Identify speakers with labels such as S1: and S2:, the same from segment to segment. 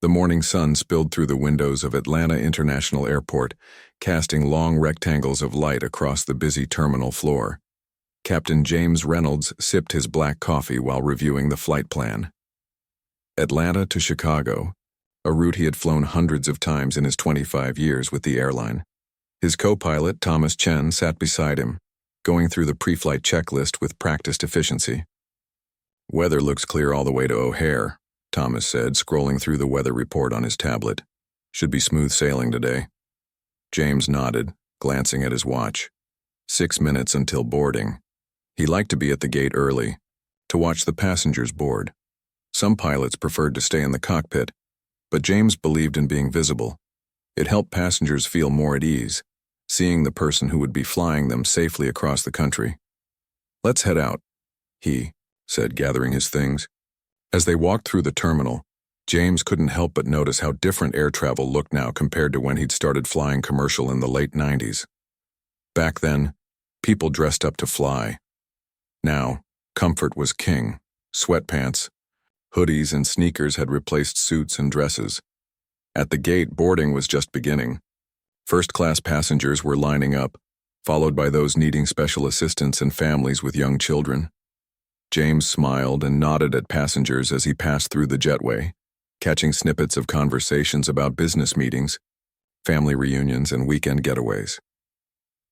S1: The morning sun spilled through the windows of Atlanta International Airport, casting long rectangles of light across the busy terminal floor. Captain James Reynolds sipped his black coffee while reviewing the flight plan. Atlanta to Chicago, a route he had flown hundreds of times in his 25 years with the airline. His co-pilot, Thomas Chen, sat beside him, going through the pre-flight checklist with practiced efficiency. "Weather looks clear all the way to O'Hare," Thomas said, scrolling through the weather report on his tablet. "Should be smooth sailing today." James nodded, glancing at his watch. 6 minutes until boarding. He liked to be at the gate early, to watch the passengers board. Some pilots preferred to stay in the cockpit, but James believed in being visible. It helped passengers feel more at ease, seeing the person who would be flying them safely across the country. "Let's head out," he said, gathering his things. As they walked through the terminal, James couldn't help but notice how different air travel looked now compared to when he'd started flying commercial in the late 90s. Back then, people dressed up to fly. Now, comfort was king. Sweatpants, hoodies, and sneakers had replaced suits and dresses. At the gate, boarding was just beginning. First-class passengers were lining up, followed by those needing special assistance and families with young children. James smiled and nodded at passengers as he passed through the jetway, catching snippets of conversations about business meetings, family reunions, and weekend getaways.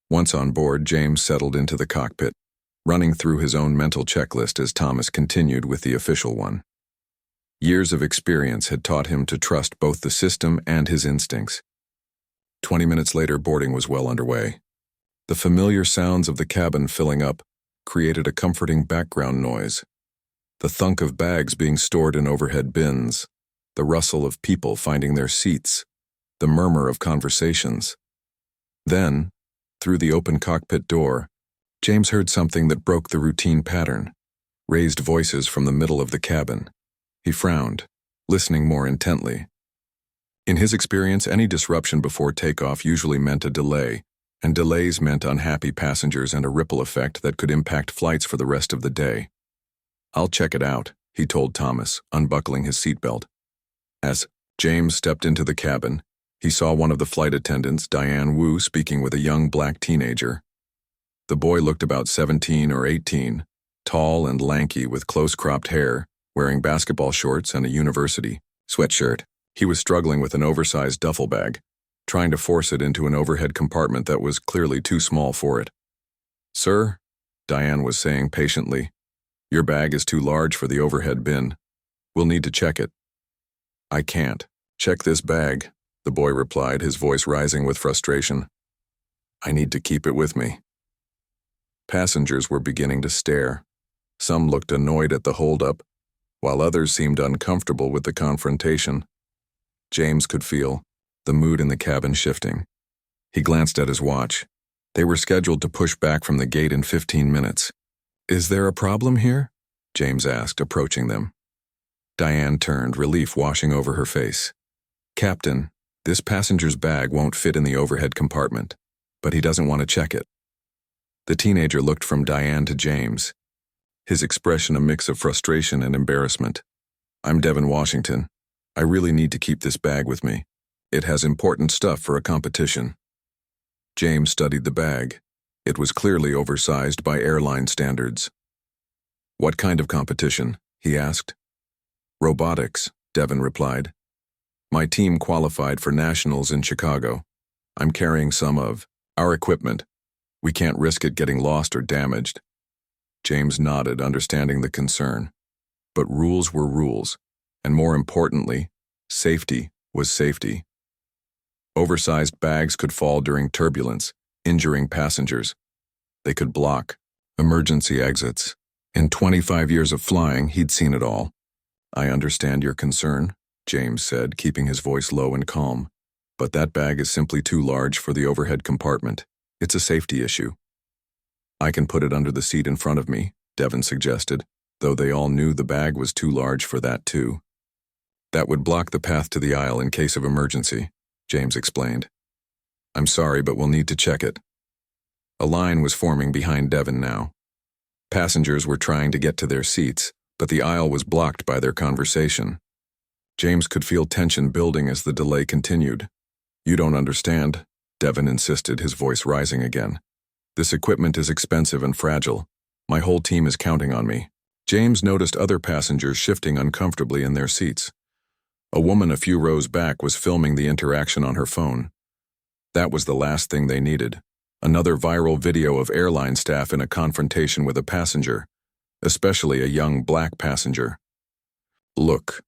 S1: Once on board, James settled into the cockpit, running through his own mental checklist as Thomas continued with the official one. Years of experience had taught him to trust both the system and his instincts. 20 minutes later, boarding was well underway. The familiar sounds of the cabin filling up created a comforting background noise. The thunk of bags being stored in overhead bins, the rustle of people finding their seats, the murmur of conversations. Then, through the open cockpit door, James heard something that broke the routine pattern, raised voices from the middle of the cabin. He frowned, listening more intently. In his experience, any disruption before takeoff usually meant a delay, and delays meant unhappy passengers and a ripple effect that could impact flights for the rest of the day. "I'll check it out," he told Thomas, unbuckling his seatbelt. As James stepped into the cabin, he saw one of the flight attendants, Diane Wu, speaking with a young black teenager. The boy looked about 17 or 18, tall and lanky with close-cropped hair, wearing basketball shorts and a university sweatshirt. He was struggling with an oversized duffel bag, trying to force it into an overhead compartment that was clearly too small for it. "Sir," Diane was saying patiently, "your bag is too large for the overhead bin. We'll need to check it." "I can't check this bag," the boy replied, his voice rising with frustration. "I need to keep it with me." Passengers were beginning to stare. Some looked annoyed at the holdup, while others seemed uncomfortable with the confrontation. James could feel the mood in the cabin shifting. He glanced at his watch. They were scheduled to push back from the gate in 15 minutes. "Is there a problem here?" James asked, approaching them. Diane turned, relief washing over her face. "Captain, this passenger's bag won't fit in the overhead compartment, but he doesn't want to check it." The teenager looked from Diane to James, his expression a mix of frustration and embarrassment. "I'm Devin Washington. I really need to keep this bag with me. It has important stuff for a competition." James studied the bag. It was clearly oversized by airline standards. "What kind of competition?" he asked. "Robotics," Devin replied. "My team qualified for nationals in Chicago. I'm carrying some of our equipment. We can't risk it getting lost or damaged." James nodded, understanding the concern. But rules were rules, and more importantly, safety was safety. Oversized bags could fall during turbulence, injuring passengers. They could block emergency exits. In 25 years of flying, he'd seen it all. "I understand your concern," James said, keeping his voice low and calm. "But that bag is simply too large for the overhead compartment. It's a safety issue." "I can put it under the seat in front of me," Devin suggested, though they all knew the bag was too large for that too. "That would block the path to the aisle in case of emergency," James explained. "I'm sorry, but we'll need to check it." A line was forming behind Devin now. Passengers were trying to get to their seats, but the aisle was blocked by their conversation. James could feel tension building as the delay continued. "You don't understand," Devon insisted, his voice rising again. "This equipment is expensive and fragile. My whole team is counting on me." James noticed other passengers shifting uncomfortably in their seats. A woman a few rows back was filming the interaction on her phone. That was the last thing they needed. Another viral video of airline staff in a confrontation with a passenger, especially a young black passenger. "Look,"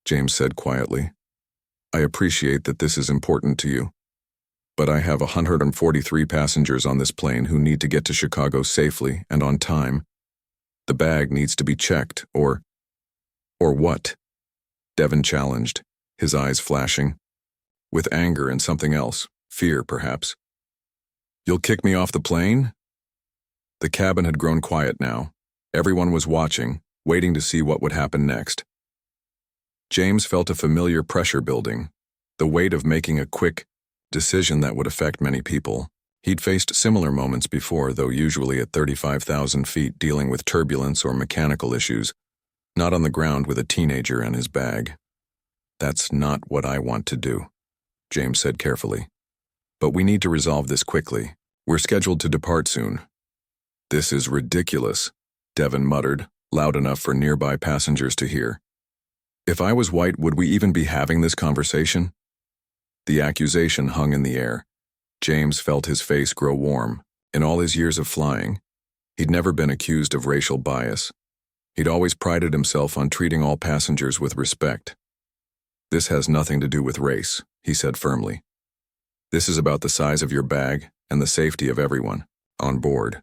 S1: James said quietly, "I appreciate that this is important to you, but I have 143 passengers on this plane who need to get to Chicago safely and on time. The bag needs to be checked, or what?" Devon challenged, his eyes flashing. With anger and something else, fear perhaps. "You'll kick me off the plane?" The cabin had grown quiet now. Everyone was watching, waiting to see what would happen next. James felt a familiar pressure building, the weight of making a quick decision that would affect many people. He'd faced similar moments before, though usually at 35,000 feet dealing with turbulence or mechanical issues, not on the ground with a teenager and his bag. "That's not what I want to do," James said carefully. "But we need to resolve this quickly. We're scheduled to depart soon." "This is ridiculous," Devon muttered, loud enough for nearby passengers to hear. "If I was white, would we even be having this conversation?" The accusation hung in the air. James felt his face grow warm. In all his years of flying, he'd never been accused of racial bias. He'd always prided himself on treating all passengers with respect. "This has nothing to do with race," he said firmly. "This is about the size of your bag and the safety of everyone on board."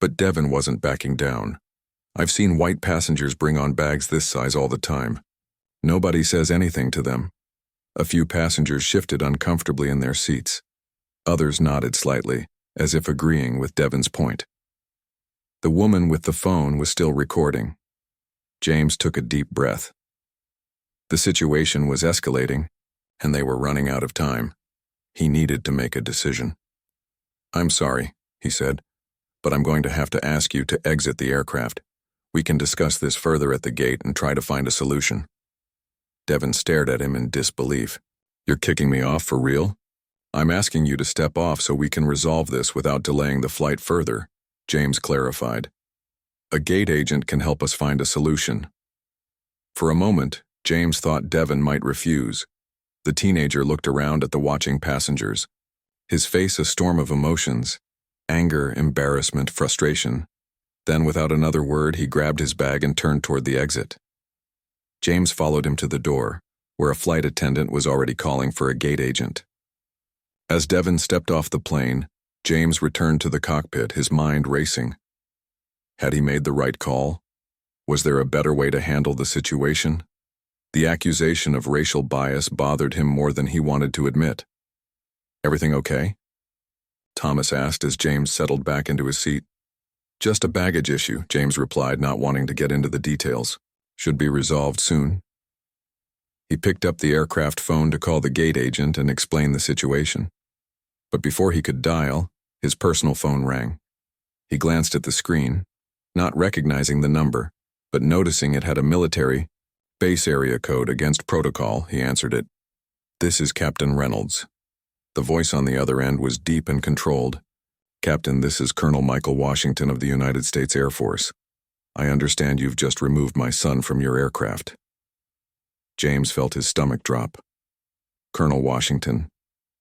S1: But Devon wasn't backing down. "I've seen white passengers bring on bags this size all the time. Nobody says anything to them." A few passengers shifted uncomfortably in their seats. Others nodded slightly, as if agreeing with Devon's point. The woman with the phone was still recording. James took a deep breath. The situation was escalating, and they were running out of time. He needed to make a decision. "I'm sorry," he said, "but I'm going to have to ask you to exit the aircraft. We can discuss this further at the gate and try to find a solution." Devon stared at him in disbelief. "You're kicking me off for real?" "I'm asking you to step off so we can resolve this without delaying the flight further," James clarified. "A gate agent can help us find a solution." For a moment, James thought Devon might refuse. The teenager looked around at the watching passengers, his face a storm of emotions: anger, embarrassment, frustration. Then, without another word, he grabbed his bag and turned toward the exit. James followed him to the door, where a flight attendant was already calling for a gate agent. As Devon stepped off the plane, James returned to the cockpit, his mind racing. Had he made the right call? Was there a better way to handle the situation? The accusation of racial bias bothered him more than he wanted to admit. "Everything okay?" Thomas asked as James settled back into his seat. "Just a baggage issue," James replied, not wanting to get into the details. "Should be resolved soon." He picked up the aircraft phone to call the gate agent and explain the situation. But before he could dial, his personal phone rang. He glanced at the screen, not recognizing the number, but noticing it had a military base area code against protocol. He answered it. "This is Captain Reynolds." The voice on the other end was deep and controlled. "Captain, this is Colonel Michael Washington of the United States Air Force. I understand you've just removed my son from your aircraft." James felt his stomach drop. Colonel Washington,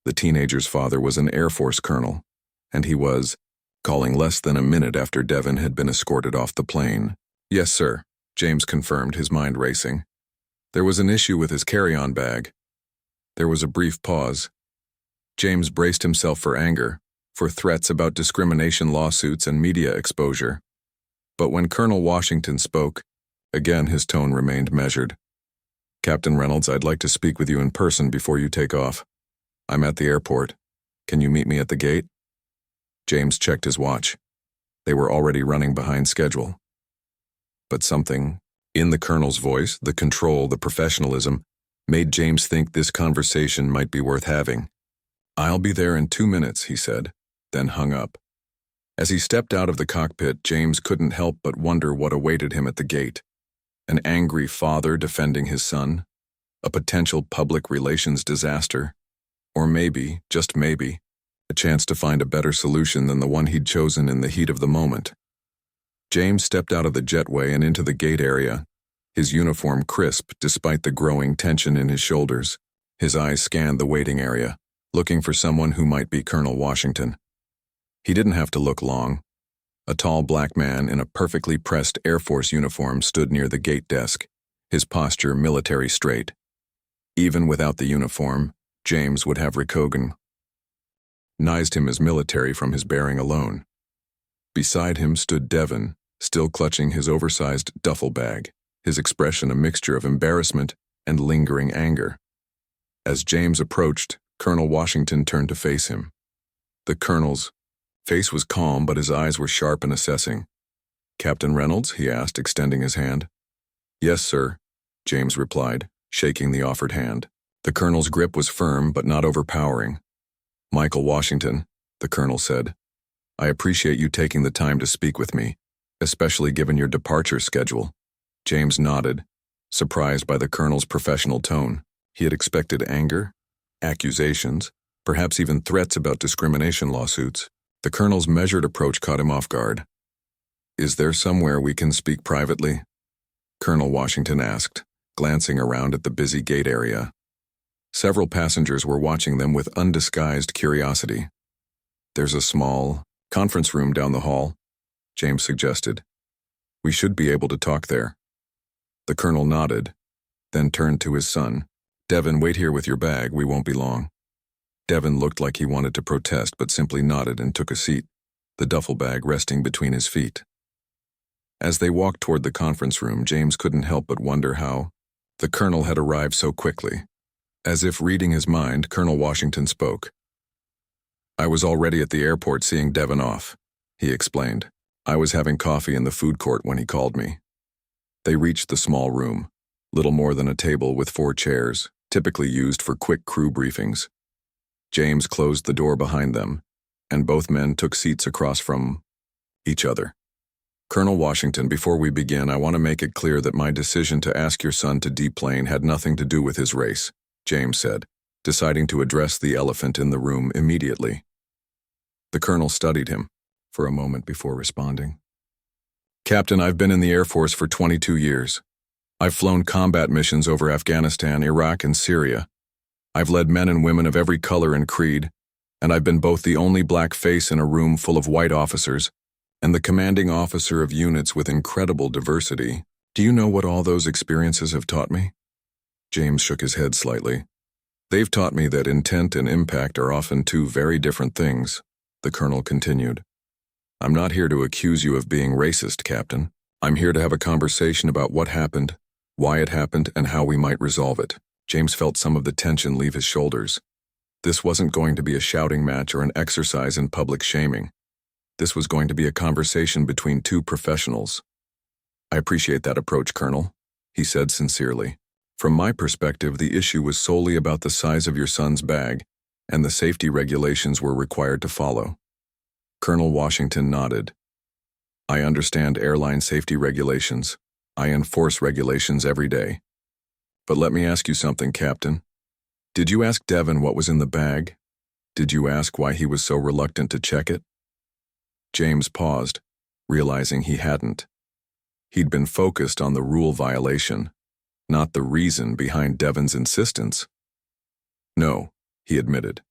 S1: the teenager's father, was an Air Force colonel, and he was calling less than a minute after Devon had been escorted off the plane. "Yes, sir," James confirmed, his mind racing. "There was an issue with his carry-on bag." There was a brief pause. James braced himself for anger, for threats about discrimination lawsuits and media exposure. But when Colonel Washington spoke, again his tone remained measured. "Captain Reynolds, I'd like to speak with you in person before you take off. I'm at the airport. Can you meet me at the gate?" James checked his watch. They were already running behind schedule. But something in the colonel's voice, the control, the professionalism, made James think this conversation might be worth having. "I'll be there in 2 minutes," he said, then hung up. As he stepped out of the cockpit, James couldn't help but wonder what awaited him at the gate. An angry father defending his son? A potential public relations disaster? Or maybe, just maybe, a chance to find a better solution than the one he'd chosen in the heat of the moment. James stepped out of the jetway and into the gate area, his uniform crisp despite the growing tension in his shoulders. His eyes scanned the waiting area, looking for someone who might be Colonel Washington. He didn't have to look long. A tall black man in a perfectly pressed Air Force uniform stood near the gate desk, his posture military straight. Even without the uniform, James would have recognized him as military from his bearing alone. Beside him stood Devon, still clutching his oversized duffel bag, his expression a mixture of embarrassment and lingering anger. As James approached, Colonel Washington turned to face him. The colonel's face was calm, but his eyes were sharp and assessing. "Captain Reynolds?" he asked, extending his hand. "Yes, sir," James replied, shaking the offered hand. The colonel's grip was firm but not overpowering. "Michael Washington," the colonel said, "I appreciate you taking the time to speak with me, especially given your departure schedule." James nodded, surprised by the colonel's professional tone. He had expected anger, accusations, perhaps even threats about discrimination lawsuits. The colonel's measured approach caught him off guard. "Is there somewhere we can speak privately?" Colonel Washington asked, glancing around at the busy gate area. Several passengers were watching them with undisguised curiosity. "There's a small conference room down the hall," James suggested. "We should be able to talk there." The colonel nodded, then turned to his son. "Devon, wait here with your bag, we won't be long." Devon looked like he wanted to protest but simply nodded and took a seat, the duffel bag resting between his feet. As they walked toward the conference room, James couldn't help but wonder how the colonel had arrived so quickly. As if reading his mind, Colonel Washington spoke. "I was already at the airport seeing Devon off," he explained. "I was having coffee in the food court when he called me." They reached the small room, little more than a table with 4 chairs, typically used for quick crew briefings. James closed the door behind them, and both men took seats across from each other. "Colonel Washington, before we begin, I want to make it clear that my decision to ask your son to deplane had nothing to do with his race," James said, deciding to address the elephant in the room immediately. The colonel studied him for a moment before responding. "Captain, I've been in the Air Force for 22 years. I've flown combat missions over Afghanistan, Iraq, and Syria. I've led men and women of every color and creed, and I've been both the only black face in a room full of white officers and the commanding officer of units with incredible diversity. Do you know what all those experiences have taught me?" James shook his head slightly. "They've taught me that intent and impact are often 2 very different things," the colonel continued. "I'm not here to accuse you of being racist, Captain. I'm here to have a conversation about what happened, why it happened, and how we might resolve it." James felt some of the tension leave his shoulders. This wasn't going to be a shouting match or an exercise in public shaming. This was going to be a conversation between 2 professionals. "I appreciate that approach, Colonel," he said sincerely. "From my perspective, the issue was solely about the size of your son's bag and the safety regulations we're required to follow." Colonel Washington nodded. "I understand airline safety regulations. I enforce regulations every day. But let me ask you something, Captain. Did you ask Devon what was in the bag? Did you ask why he was so reluctant to check it?" James paused, realizing he hadn't. He'd been focused on the rule violation, not the reason behind Devon's insistence. "No," he admitted.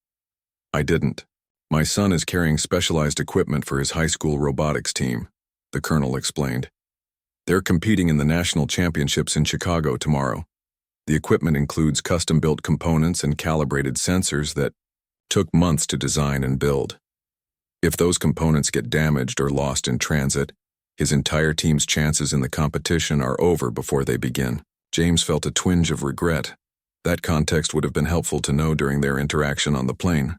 S1: "I didn't. My son is carrying specialized equipment for his high school robotics team," the colonel explained. "They're competing in the national championships in Chicago tomorrow. The equipment includes custom-built components and calibrated sensors that took months to design and build. If those components get damaged or lost in transit, his entire team's chances in the competition are over before they begin." James felt a twinge of regret. That context would have been helpful to know during their interaction on the plane.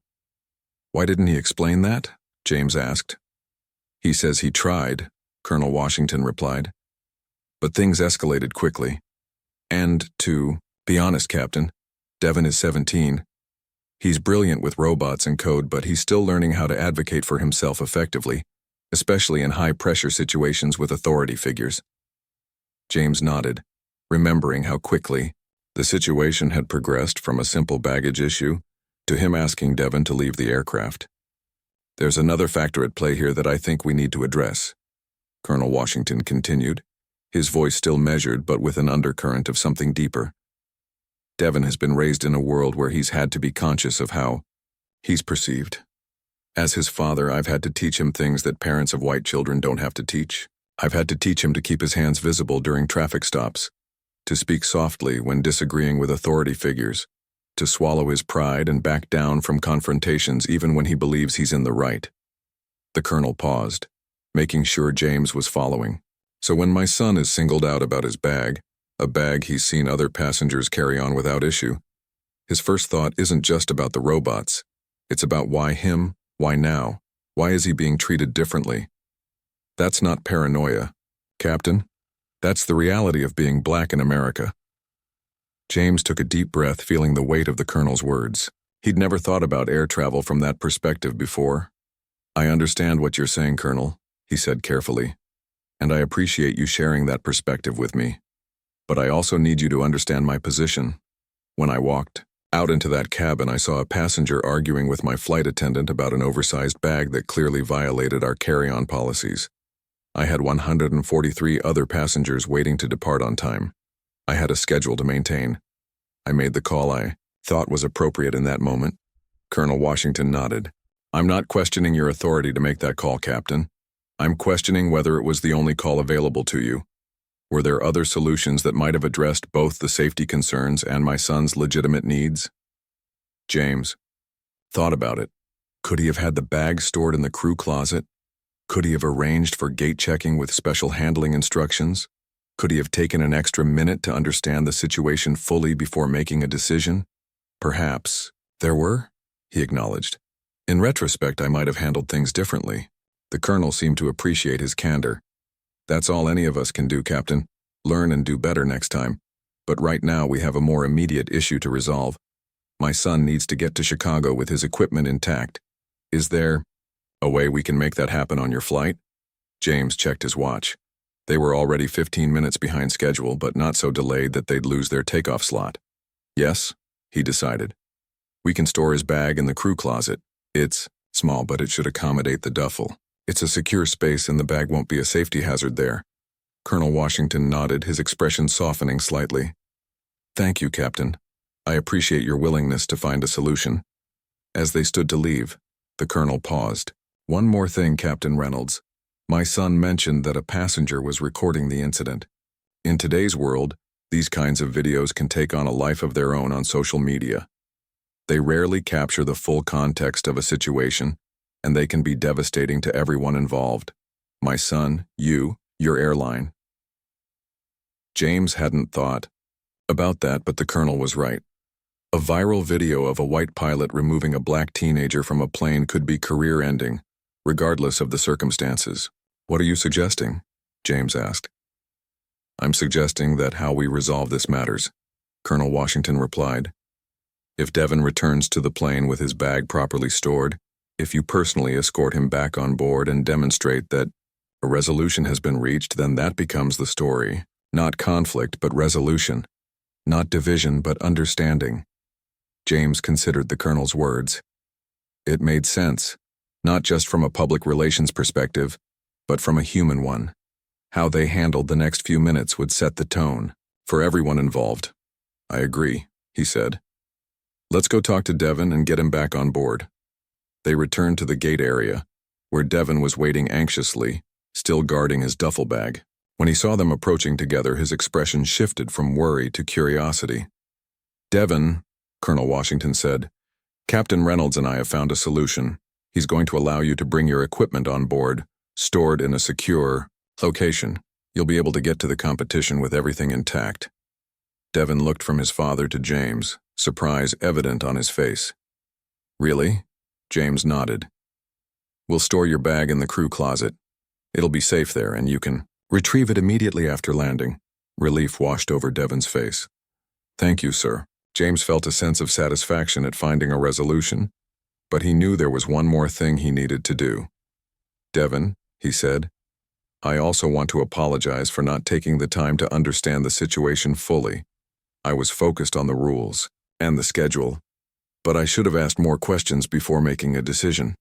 S1: "Why didn't he explain that?" James asked. "He says he tried," Colonel Washington replied. "But things escalated quickly. And, to be honest, Captain, Devon is 17. He's brilliant with robots and code, but he's still learning how to advocate for himself effectively, especially in high-pressure situations with authority figures." James nodded, remembering how quickly The situation had progressed from a simple baggage issue to him asking Devon to leave the aircraft. "There's another factor at play here that I think we need to address," Colonel Washington continued, his voice still measured but with an undercurrent of something deeper. "Devon has been raised in a world where he's had to be conscious of how he's perceived. As his father, I've had to teach him things that parents of white children don't have to teach. I've had to teach him to keep his hands visible during traffic stops, to speak softly when disagreeing with authority figures, to swallow his pride and back down from confrontations even when he believes he's in the right." The colonel paused, making sure James was following. "So when my son is singled out about his bag, a bag he's seen other passengers carry on without issue, his first thought isn't just about the robots. It's about why him, why now, why is he being treated differently? That's not paranoia, Captain. That's the reality of being black in America." James took a deep breath, feeling the weight of the colonel's words. He'd never thought about air travel from that perspective before. "I understand what you're saying, Colonel," he said carefully, "and I appreciate you sharing that perspective with me. But I also need you to understand my position. When I walked out into that cabin, I saw a passenger arguing with my flight attendant about an oversized bag that clearly violated our carry-on policies. I had 143 other passengers waiting to depart on time. I had a schedule to maintain. I made the call I thought was appropriate in that moment." Colonel Washington nodded. "I'm not questioning your authority to make that call, Captain. I'm questioning whether it was the only call available to you. Were there other solutions that might have addressed both the safety concerns and my son's legitimate needs?" James thought about it. Could he have had the bag stored in the crew closet? Could he have arranged for gate checking with special handling instructions? Could he have taken an extra minute to understand the situation fully before making a decision? "Perhaps there were," he acknowledged. "In retrospect, I might have handled things differently." The colonel seemed to appreciate his candor. "That's all any of us can do, Captain. Learn and do better next time. But right now we have a more immediate issue to resolve. My son needs to get to Chicago with his equipment intact. Is there a way we can make that happen on your flight?" James checked his watch. They were already 15 minutes behind schedule, but not so delayed that they'd lose their takeoff slot. "Yes," he decided. "We can store his bag in the crew closet. It's small, but it should accommodate the duffel. It's a secure space and the bag won't be a safety hazard there." Colonel Washington nodded, his expression softening slightly. "Thank you, Captain. I appreciate your willingness to find a solution." As they stood to leave, the colonel paused. "One more thing, Captain Reynolds. My son mentioned that a passenger was recording the incident. In today's world, these kinds of videos can take on a life of their own on social media. They rarely capture the full context of a situation, and they can be devastating to everyone involved. My son, you, your airline." James hadn't thought about that, but the colonel was right. A viral video of a white pilot removing a black teenager from a plane could be career-ending, regardless of the circumstances. "What are you suggesting?" James asked. "I'm suggesting that how we resolve this matters," Colonel Washington replied. "If Devon returns to the plane with his bag properly stored, if you personally escort him back on board and demonstrate that a resolution has been reached, then that becomes the story. Not conflict, but resolution. Not division, but understanding." James considered the colonel's words. It made sense, not just from a public relations perspective, but from a human one. How they handled the next few minutes would set the tone for everyone involved. "I agree," he said. "Let's go talk to Devon and get him back on board." They returned to the gate area, where Devon was waiting anxiously, still guarding his duffel bag. When he saw them approaching together, his expression shifted from worry to curiosity. "Devon," Colonel Washington said, "Captain Reynolds and I have found a solution. He's going to allow you to bring your equipment on board, stored in a secure location. You'll be able to get to the competition with everything intact." Devon looked from his father to James, surprise evident on his face. "Really?" James nodded. "We'll store your bag in the crew closet. It'll be safe there, and you can retrieve it immediately after landing." Relief washed over Devon's face. "Thank you, sir." James felt a sense of satisfaction at finding a resolution, but he knew there was one more thing he needed to do. "Devon," he said, "I also want to apologize for not taking the time to understand the situation fully. I was focused on the rules and the schedule, but I should have asked more questions before making a decision.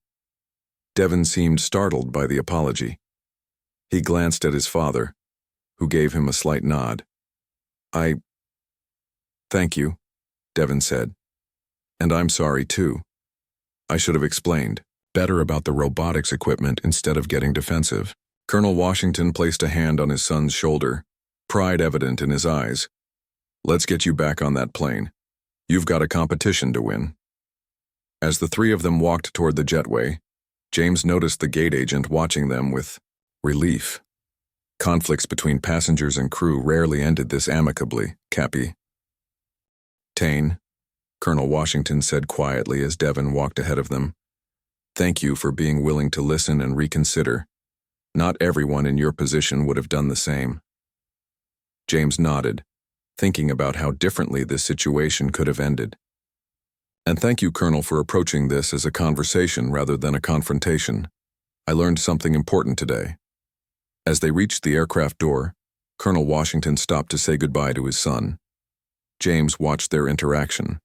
S1: Devon seemed startled by the apology. He glanced at his father, who gave him a slight nod. Thank you, Devon said. And I'm sorry, too. I should have explained better about the robotics equipment instead of getting defensive. Colonel Washington placed a hand on his son's shoulder, pride evident in his eyes. Let's get you back on that plane. You've got a competition to win. As the three of them walked toward the jetway, James noticed the gate agent watching them with relief. Conflicts between passengers and crew rarely ended this amicably, Cappy. Tane, Colonel Washington said quietly as Devon walked ahead of them. Thank you for being willing to listen and reconsider. Not everyone in your position would have done the same. James nodded, thinking about how differently this situation could have ended. And thank you, Colonel, for approaching this as a conversation rather than a confrontation. I learned something important today. As they reached the aircraft door, Colonel Washington stopped to say goodbye to his son. James watched their interaction.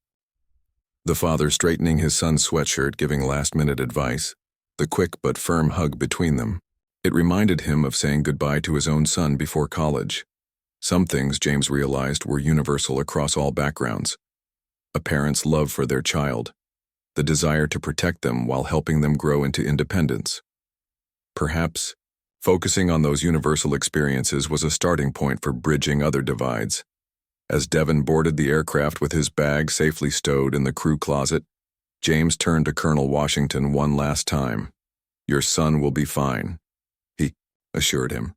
S1: The father straightening his son's sweatshirt, giving last-minute advice, the quick but firm hug between them. It reminded him of saying goodbye to his own son before college. Some things, James realized, were universal across all backgrounds. A parent's love for their child, the desire to protect them while helping them grow into independence. Perhaps, focusing on those universal experiences was a starting point for bridging other divides. As Devon boarded the aircraft with his bag safely stowed in the crew closet, James turned to Colonel Washington one last time. Your son will be fine, he assured him.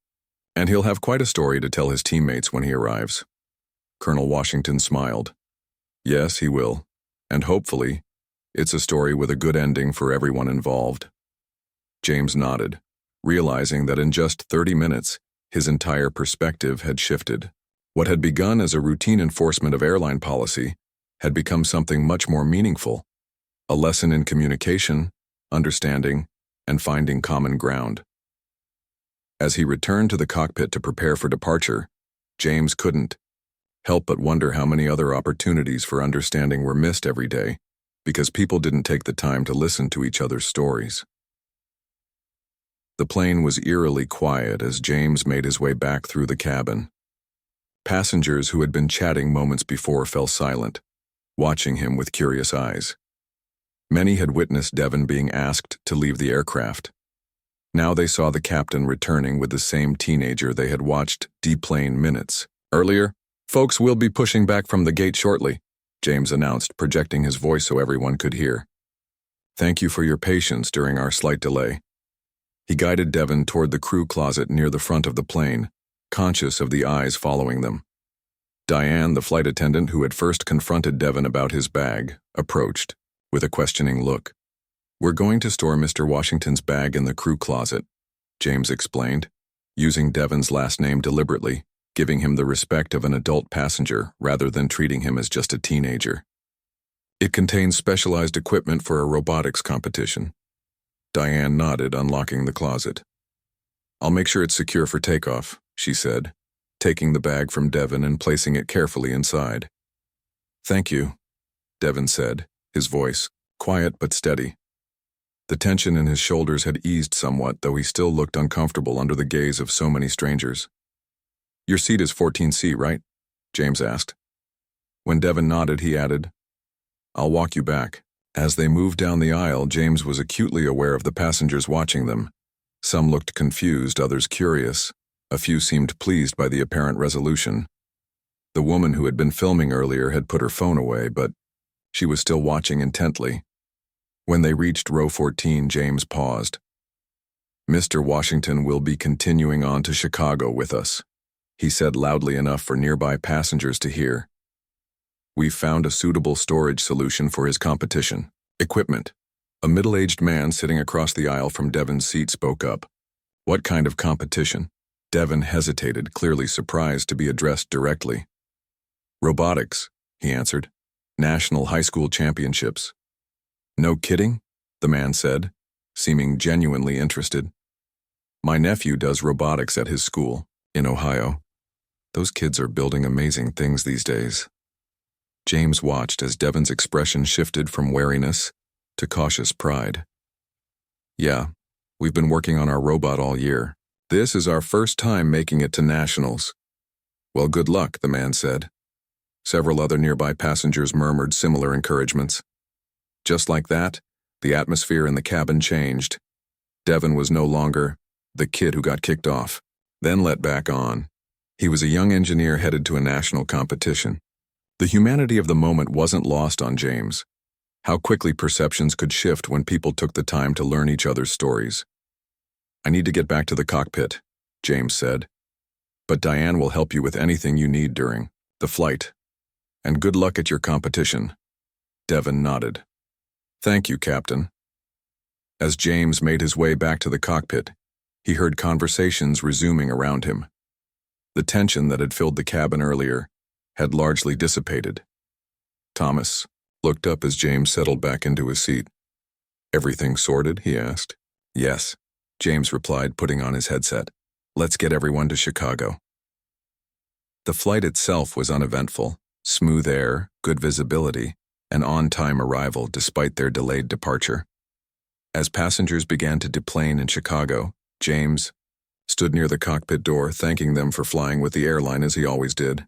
S1: And he'll have quite a story to tell his teammates when he arrives. Colonel Washington smiled. Yes, he will. And hopefully, it's a story with a good ending for everyone involved. James nodded, realizing that in just 30 minutes, his entire perspective had shifted. What had begun as a routine enforcement of airline policy had become something much more meaningful, a lesson in communication, understanding, and finding common ground. As he returned to the cockpit to prepare for departure, James couldn't help but wonder how many other opportunities for understanding were missed every day because people didn't take the time to listen to each other's stories. The plane was eerily quiet as James made his way back through the cabin. Passengers who had been chatting moments before fell silent, watching him with curious eyes. Many had witnessed Devon being asked to leave the aircraft. Now they saw the captain returning with the same teenager they had watched deplane minutes earlier. Folks will be pushing back from the gate shortly, James announced, projecting his voice so everyone could hear. Thank you for your patience during our slight delay. He guided Devon toward the crew closet near the front of the plane, conscious of the eyes following them. Diane, the flight attendant who had first confronted Devon about his bag, approached, with a questioning look. We're going to store Mr. Washington's bag in the crew closet, James explained, using Devon's last name deliberately, giving him the respect of an adult passenger rather than treating him as just a teenager. It contains specialized equipment for a robotics competition. Diane nodded, unlocking the closet. I'll make sure it's secure for takeoff, she said, taking the bag from Devon and placing it carefully inside. Thank you, Devon said, his voice quiet but steady. The tension in his shoulders had eased somewhat, though he still looked uncomfortable under the gaze of so many strangers. Your seat is 14C, right? James asked. When Devon nodded, he added, I'll walk you back. As they moved down the aisle, James was acutely aware of the passengers watching them. Some looked confused, others curious. A few seemed pleased by the apparent resolution. The woman who had been filming earlier had put her phone away, but she was still watching intently. When they reached row 14, James paused. Mr. Washington will be continuing on to Chicago with us, he said loudly enough for nearby passengers to hear. We've found a suitable storage solution for his competition. Equipment. A middle-aged man sitting across the aisle from Devon's seat spoke up. What kind of competition? Devon hesitated, clearly surprised to be addressed directly. Robotics, he answered. National high school championships. No kidding? The man said, seeming genuinely interested. My nephew does robotics at his school, in Ohio. Those kids are building amazing things these days. James watched as Devon's expression shifted from wariness to cautious pride. Yeah, we've been working on our robot all year. This is our first time making it to nationals. Well, good luck, the man said. Several other nearby passengers murmured similar encouragements. Just like that, the atmosphere in the cabin changed. Devon was no longer the kid who got kicked off, then let back on. He was a young engineer headed to a national competition. The humanity of the moment wasn't lost on James. How quickly perceptions could shift when people took the time to learn each other's stories. I need to get back to the cockpit, James said. But Diane will help you with anything you need during the flight. And good luck at your competition. Devon nodded. Thank you, Captain. As James made his way back to the cockpit, he heard conversations resuming around him. The tension that had filled the cabin earlier had largely dissipated. Thomas looked up as James settled back into his seat. Everything sorted? He asked. Yes, James replied, putting on his headset. Let's get everyone to Chicago. The flight itself was uneventful, smooth air, good visibility, an on-time arrival despite their delayed departure. As passengers began to deplane in Chicago, James stood near the cockpit door, thanking them for flying with the airline as he always did.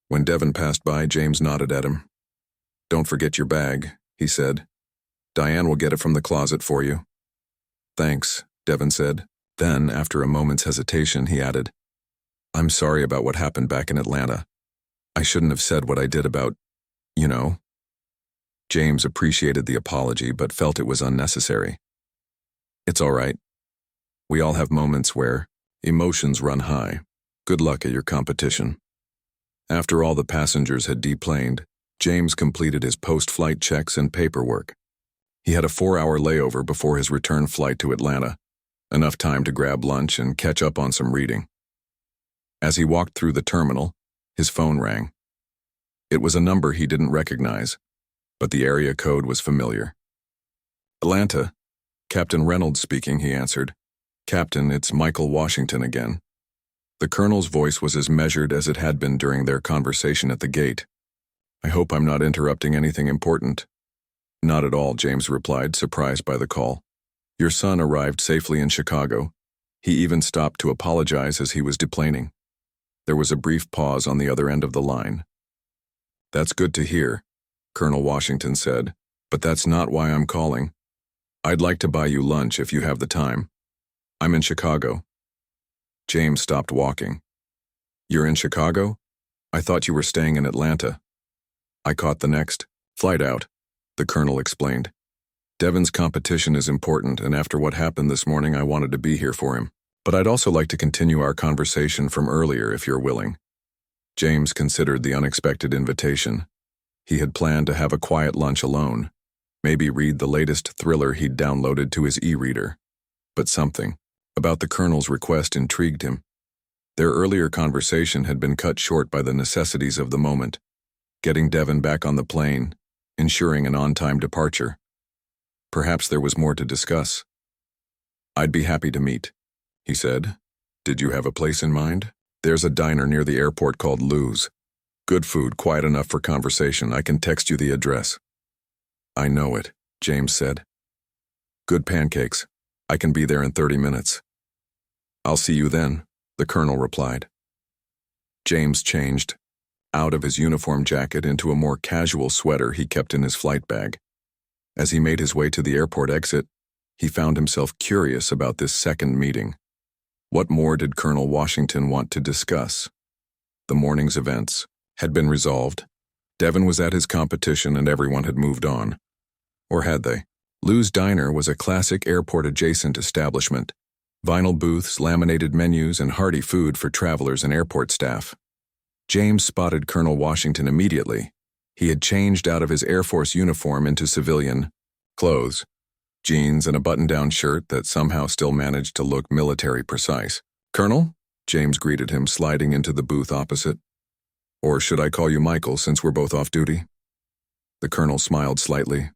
S1: When Devon passed by, James nodded at him. Don't forget your bag, he said. Diane will get it from the closet for you. Thanks, Devon said. Then, after a moment's hesitation, he added, I'm sorry about what happened back in Atlanta. I shouldn't have said what I did about, you know. James appreciated the apology but felt it was unnecessary. It's all right. We all have moments where emotions run high. Good luck at your competition. After all the passengers had deplaned, James completed his post-flight checks and paperwork. He had a 4-hour layover before his return flight to Atlanta, enough time to grab lunch and catch up on some reading. As he walked through the terminal, his phone rang. It was a number he didn't recognize, but the area code was familiar. Atlanta, Captain Reynolds speaking, he answered. Captain, it's Michael Washington again. The colonel's voice was as measured as it had been during their conversation at the gate. I hope I'm not interrupting anything important. Not at all, James replied, surprised by the call. Your son arrived safely in Chicago. He even stopped to apologize as he was deplaning. There was a brief pause on the other end of the line. That's good to hear, Colonel Washington said, but that's not why I'm calling. I'd like to buy you lunch if you have the time. I'm in Chicago. James stopped walking. You're in Chicago? I thought you were staying in Atlanta. I caught the next flight out, the colonel explained. Devon's competition is important, and after what happened this morning, I wanted to be here for him. But I'd also like to continue our conversation from earlier if you're willing. James considered the unexpected invitation. He had planned to have a quiet lunch alone, maybe read the latest thriller he'd downloaded to his e-reader. But something about the colonel's request intrigued him. Their earlier conversation had been cut short by the necessities of the moment, getting Devon back on the plane, ensuring an on-time departure. Perhaps there was more to discuss. I'd be happy to meet, he said. Did you have a place in mind? There's a diner near the airport called Lou's. Good food, quiet enough for conversation. I can text you the address. I know it, James said. Good pancakes. I can be there in 30 minutes. I'll see you then, the colonel replied. James changed out of his uniform jacket into a more casual sweater he kept in his flight bag. As he made his way to the airport exit, he found himself curious about this second meeting. What more did Colonel Washington want to discuss? The morning's events had been resolved. Devon was at his competition and everyone had moved on. Or had they? Lou's Diner was a classic airport-adjacent establishment. Vinyl booths, laminated menus, and hearty food for travelers and airport staff. James spotted Colonel Washington immediately. He had changed out of his Air Force uniform into civilian clothes, jeans and a button-down shirt that somehow still managed to look military precise. Colonel? James greeted him, sliding into the booth opposite. Or should I call you Michael since we're both off duty? The colonel smiled slightly.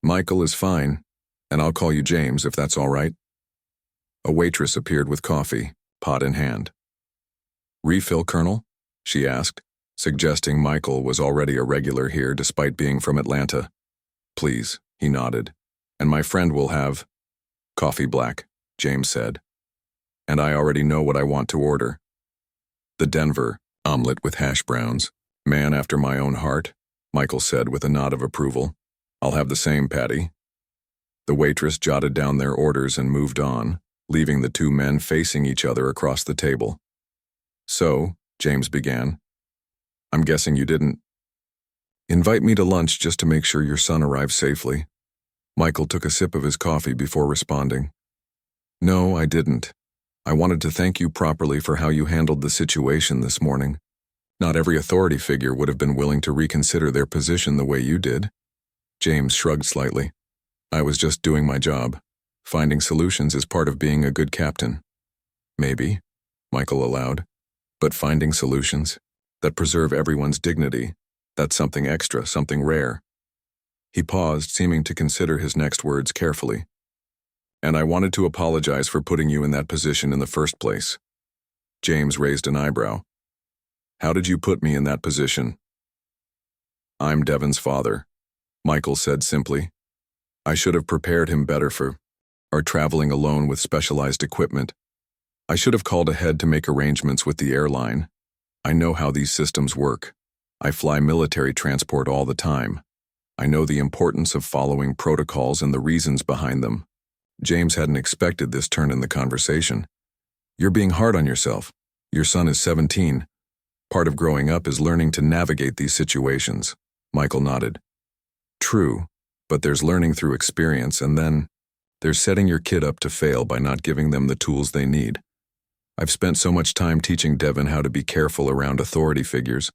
S1: Michael is fine, and I'll call you James if that's all right. A waitress appeared with coffee, pot in hand. Refill, Colonel? She asked, suggesting Michael was already a regular here despite being from Atlanta. Please, he nodded. And my friend will have coffee black, James said. And I already know what I want to order. The Denver omelet with hash browns. Man after my own heart, Michael said with a nod of approval. I'll have the same, Patty. The waitress jotted down their orders and moved on, leaving the two men facing each other across the table. So, James began, I'm guessing you didn't invite me to lunch just to make sure your son arrives safely. Michael took a sip of his coffee before responding. No, I didn't. I wanted to thank you properly for how you handled the situation this morning. Not every authority figure would have been willing to reconsider their position the way you did. James shrugged slightly. I was just doing my job. Finding solutions is part of being a good captain. Maybe, Michael allowed. But finding solutions that preserve everyone's dignity, that's something extra, something rare. He paused, seeming to consider his next words carefully. And I wanted to apologize for putting you in that position in the first place. James raised an eyebrow. How did you put me in that position? I'm Devon's father, Michael said simply. I should have prepared him better for our traveling alone with specialized equipment. I should have called ahead to make arrangements with the airline. I know how these systems work. I fly military transport all the time. I know the importance of following protocols and the reasons behind them. James hadn't expected this turn in the conversation. You're being hard on yourself. Your son is 17. Part of growing up is learning to navigate these situations. Michael nodded. True, but there's learning through experience, and then there's setting your kid up to fail by not giving them the tools they need. I've spent so much time teaching Devon how to be careful around authority figures,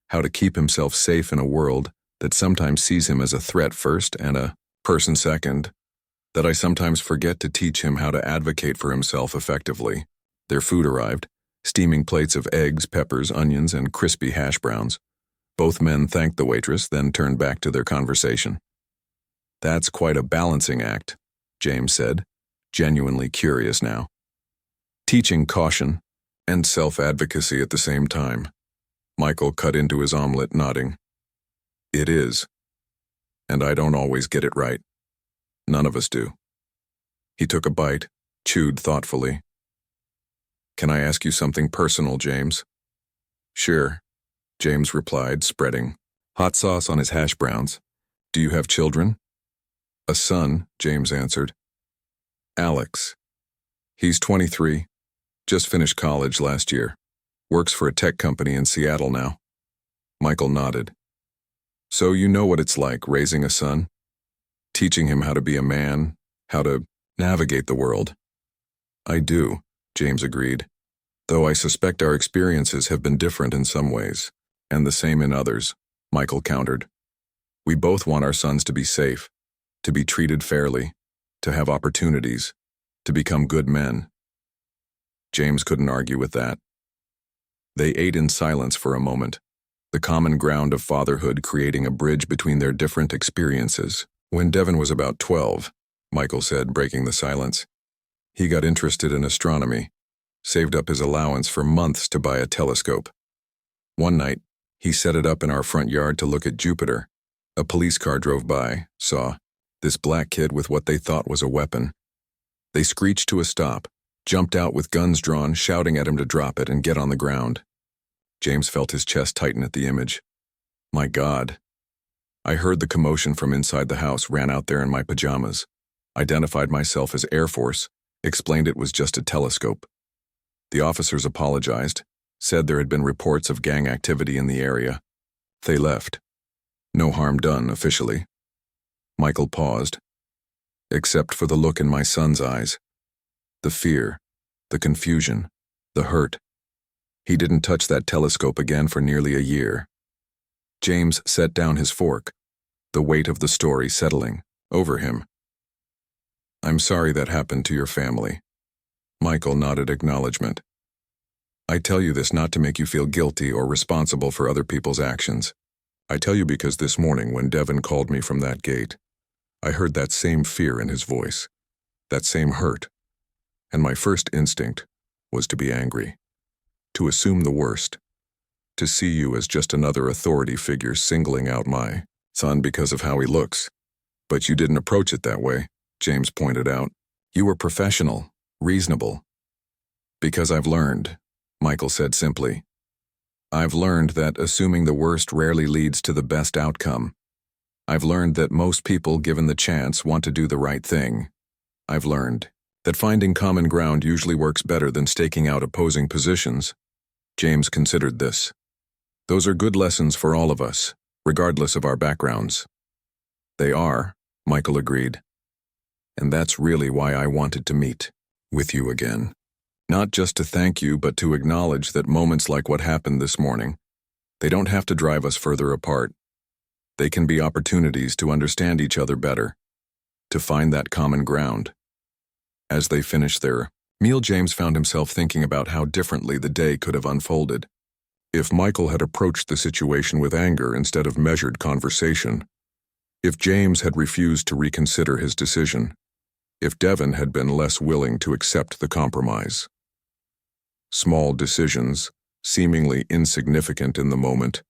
S1: how to keep himself safe in a world that sometimes sees him as a threat first and a person second, that I sometimes forget to teach him how to advocate for himself effectively. Their food arrived, steaming plates of eggs, peppers, onions, and crispy hash browns. Both men thanked the waitress, then turned back to their conversation. That's quite a balancing act, James said, genuinely curious now. Teaching caution and self-advocacy at the same time. Michael cut into his omelet, nodding. It is. And I don't always get it right. None of us do. He took a bite, chewed thoughtfully. Can I ask you something personal, James? Sure, James replied, spreading hot sauce on his hash browns. Do you have children? A son, James answered. Alex. He's 23. Just finished college last year. Works for a tech company in Seattle now. Michael nodded. So you know what it's like raising a son? Teaching him how to be a man, how to navigate the world. I do, James agreed. Though I suspect our experiences have been different in some ways, and the same in others, Michael countered. We both want our sons to be safe, to be treated fairly, to have opportunities, to become good men. James couldn't argue with that. They ate in silence for a moment, the common ground of fatherhood creating a bridge between their different experiences. When Devon was about 12, Michael said, breaking the silence, he got interested in astronomy, saved up his allowance for months to buy a telescope. One night, he set it up in our front yard to look at Jupiter. A police car drove by, saw this black kid with what they thought was a weapon. They screeched to a stop, jumped out with guns drawn, shouting at him to drop it and get on the ground. James felt his chest tighten at the image. My God. I heard the commotion from inside the house, ran out there in my pajamas, identified myself as Air Force, explained it was just a telescope. The officers apologized, said there had been reports of gang activity in the area. They left. No harm done, officially. Michael paused, except for the look in my son's eyes. The fear, the confusion, the hurt. He didn't touch that telescope again for nearly a year. James set down his fork, the weight of the story settling over him. I'm sorry that happened to your family. Michael nodded acknowledgement. I tell you this not to make you feel guilty or responsible for other people's actions. I tell you because this morning when Devon called me from that gate, I heard that same fear in his voice, that same hurt. And my first instinct was to be angry, to assume the worst. to see you as just another authority figure singling out my son because of how he looks. But you didn't approach it that way, James pointed out. You were professional, reasonable. Because I've learned, Michael said simply. I've learned that assuming the worst rarely leads to the best outcome. I've learned that most people, given the chance, want to do the right thing. I've learned that finding common ground usually works better than staking out opposing positions. James considered this. Those are good lessons for all of us, regardless of our backgrounds. They are, Michael agreed. And that's really why I wanted to meet with you again. Not just to thank you, but to acknowledge that moments like what happened this morning, they don't have to drive us further apart. They can be opportunities to understand each other better, to find that common ground. As they finished their meal, James found himself thinking about how differently the day could have unfolded. If Michael had approached the situation with anger instead of measured conversation, if James had refused to reconsider his decision, if Devon had been less willing to accept the compromise. Small decisions, seemingly insignificant in the moment,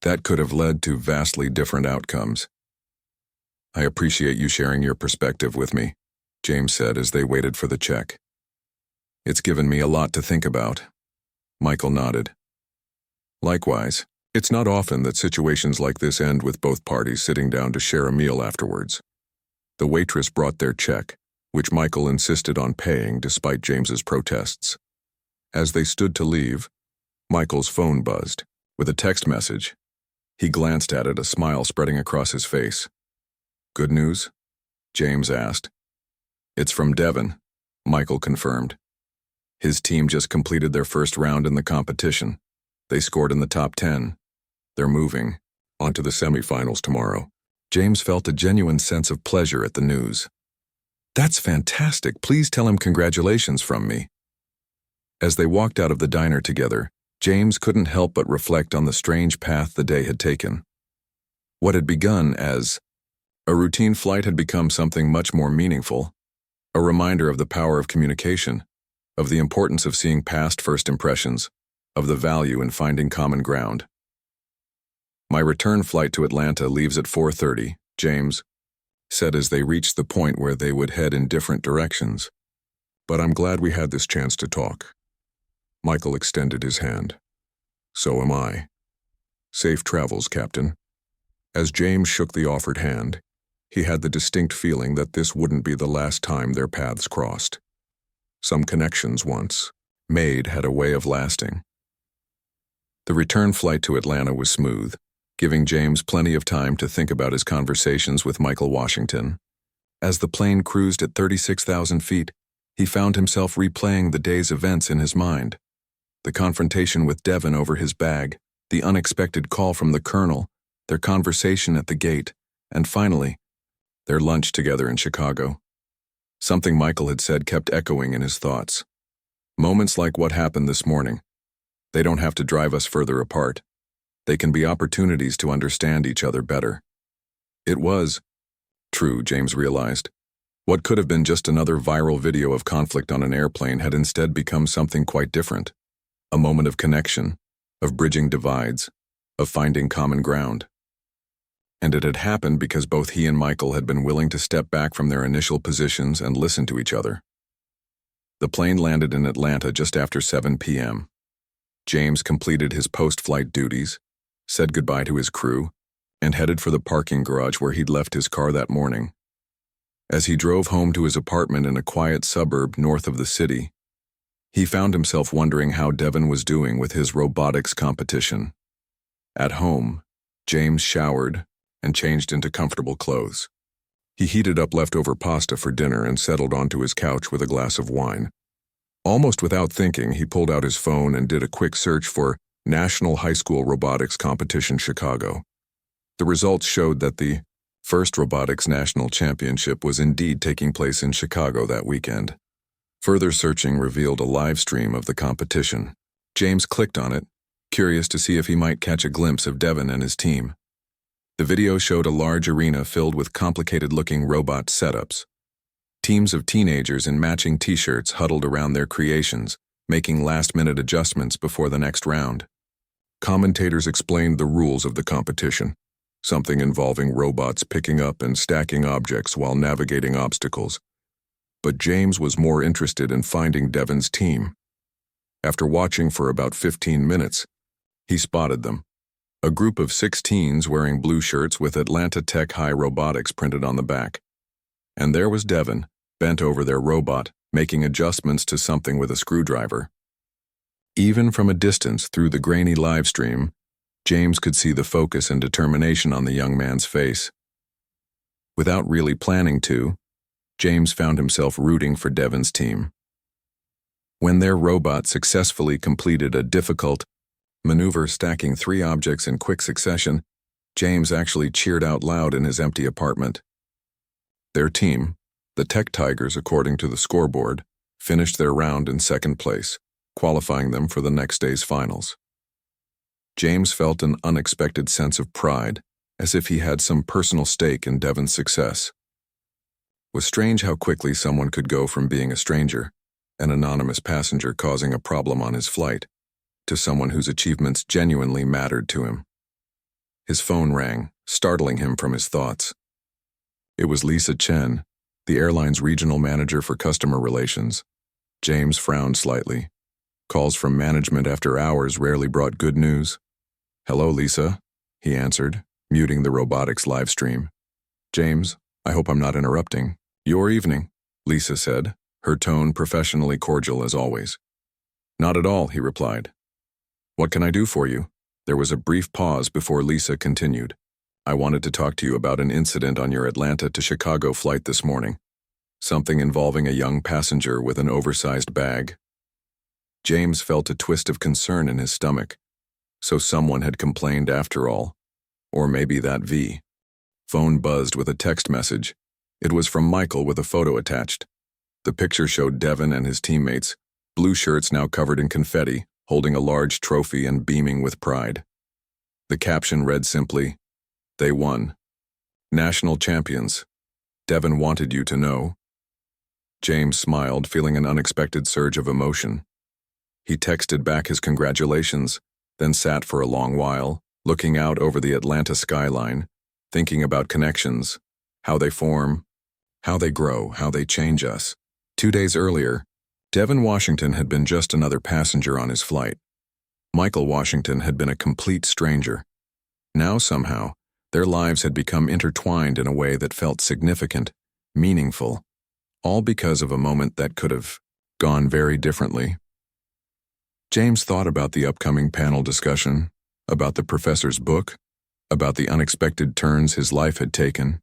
S1: that could have led to vastly different outcomes. I appreciate you sharing your perspective with me, James said as they waited for the check. It's given me a lot to think about. Michael nodded. Likewise, it's not often that situations like this end with both parties sitting down to share a meal afterwards. The waitress brought their check, which Michael insisted on paying despite James's protests. As they stood to leave, Michael's phone buzzed with a text message. He glanced at it, a smile spreading across his face. Good news? James asked. It's from Devon, Michael confirmed. His team just completed their first round in the competition. They scored in the top 10. They're moving on to the semifinals tomorrow. James felt a genuine sense of pleasure at the news. That's fantastic. Please tell him congratulations from me. As they walked out of the diner together, James couldn't help but reflect on the strange path the day had taken. What had begun as a routine flight had become something much more meaningful, a reminder of the power of communication, of the importance of seeing past first impressions, of the value in finding common ground. My return flight to Atlanta leaves at 4:30, James said as they reached the point where they would head in different directions. But I'm glad we had this chance to talk. Michael extended his hand. So am I. Safe travels, Captain. As James shook the offered hand, he had the distinct feeling that this wouldn't be the last time their paths crossed. Some connections once made had a way of lasting. The return flight to Atlanta was smooth, giving James plenty of time to think about his conversations with Michael Washington. As the plane cruised at 36,000 feet, he found himself replaying the day's events in his mind. The confrontation with Devon over his bag, the unexpected call from the colonel, their conversation at the gate, and finally, their lunch together in Chicago. Something Michael had said kept echoing in his thoughts. Moments like what happened this morning, they don't have to drive us further apart. They can be opportunities to understand each other better. It was true, James realized. What could have been just another viral video of conflict on an airplane had instead become something quite different. A moment of connection, of bridging divides, of finding common ground. And it had happened because both he and Michael had been willing to step back from their initial positions and listen to each other. The plane landed in Atlanta just after 7 p.m. James completed his post-flight duties, said goodbye to his crew, and headed for the parking garage where he'd left his car that morning. As he drove home to his apartment in a quiet suburb north of the city, he found himself wondering how Devon was doing with his robotics competition. At home, James showered and changed into comfortable clothes. He heated up leftover pasta for dinner and settled onto his couch with a glass of wine. Almost without thinking, he pulled out his phone and did a quick search for National High School Robotics Competition Chicago. The results showed that the first Robotics National Championship was indeed taking place in Chicago that weekend. Further searching revealed a live stream of the competition. James clicked on it, curious to see if he might catch a glimpse of Devon and his team. The video showed a large arena filled with complicated-looking robot setups. Teams of teenagers in matching t-shirts huddled around their creations, making last-minute adjustments before the next round. Commentators explained the rules of the competition, something involving robots picking up and stacking objects while navigating obstacles. But James was more interested in finding Devon's team. After watching for about 15 minutes, he spotted them. A group of 6 teens wearing blue shirts with Atlanta Tech High Robotics printed on the back. And there was Devon, bent over their robot, making adjustments to something with a screwdriver. Even from a distance through the grainy live stream, James could see the focus and determination on the young man's face. Without really planning to, James found himself rooting for Devon's team. When their robot successfully completed a difficult maneuver stacking 3 objects in quick succession, James actually cheered out loud in his empty apartment. Their team, the Tech Tigers according to the scoreboard, finished their round in 2nd place, qualifying them for the next day's finals. James felt an unexpected sense of pride, as if he had some personal stake in Devon's success. It was strange how quickly someone could go from being a stranger, an anonymous passenger causing a problem on his flight, to someone whose achievements genuinely mattered to him. His phone rang, startling him from his thoughts. It was Lisa Chen, the airline's regional manager for customer relations. James frowned slightly. Calls from management after hours rarely brought good news. "Hello, Lisa," he answered, muting the robotics live stream. "James, I hope I'm not interrupting your evening," Lisa said, her tone professionally cordial as always. "Not at all," he replied. "What can I do for you?" There was a brief pause before Lisa continued. "I wanted to talk to you about an incident on your Atlanta to Chicago flight this morning. Something involving a young passenger with an oversized bag." James felt a twist of concern in his stomach. So someone had complained after all. Or maybe that V. Phone buzzed with a text message. It was from Michael with a photo attached. The picture showed Devon and his teammates, blue shirts now covered in confetti, holding a large trophy and beaming with pride. The caption read simply, "They won. National champions. Devon wanted you to know." James smiled, feeling an unexpected surge of emotion. He texted back his congratulations, then sat for a long while, looking out over the Atlanta skyline, thinking about connections, how they form, how they grow, how they change us. 2 days earlier, Devon Washington had been just another passenger on his flight. Michael Washington had been a complete stranger. Now somehow, their lives had become intertwined in a way that felt significant, meaningful, all because of a moment that could have gone very differently. James thought about the upcoming panel discussion, about the professor's book, about the unexpected turns his life had taken.